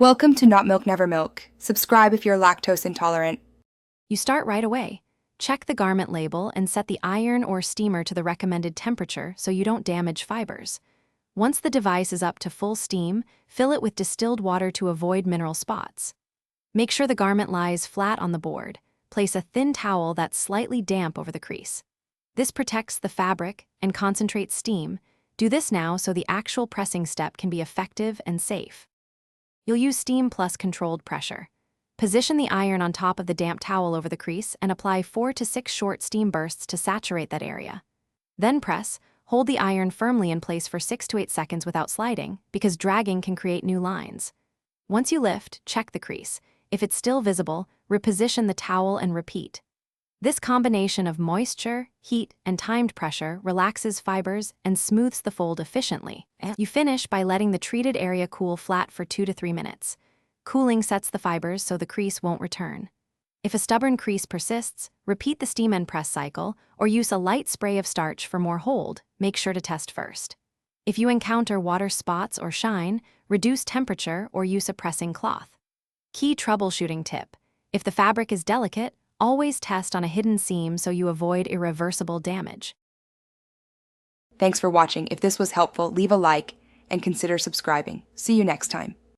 Welcome to Not Milk Never Milk. Subscribe if you're lactose intolerant. You start right away. Check the garment label and set the iron or steamer to the recommended temperature so you don't damage fibers. Once the device is up to full steam, fill it with distilled water to avoid mineral spots. Make sure the garment lies flat on the board. Place a thin towel that's slightly damp over the crease. This protects the fabric and concentrates steam. Do this now so the actual pressing step can be effective and safe. You'll use steam plus controlled pressure. Position the iron on top of the damp towel over the crease and apply 4 to 6 short steam bursts to saturate that area. Then press, hold the iron firmly in place for 6 to 8 seconds without sliding, because dragging can create new lines. Once you lift, check the crease. If it's still visible, reposition the towel and repeat. This combination of moisture, heat, and timed pressure relaxes fibers and smooths the fold efficiently. You finish by letting the treated area cool flat for 2 to 3 minutes. Cooling sets the fibers so the crease won't return. If a stubborn crease persists, repeat the steam and press cycle or use a light spray of starch for more hold. Make sure to test first. If you encounter water spots or shine, reduce temperature or use a pressing cloth. Key troubleshooting tip: if the fabric is delicate, always test on a hidden seam so you avoid irreversible damage. Thanks for watching. If this was helpful, leave a like and consider subscribing. See you next time.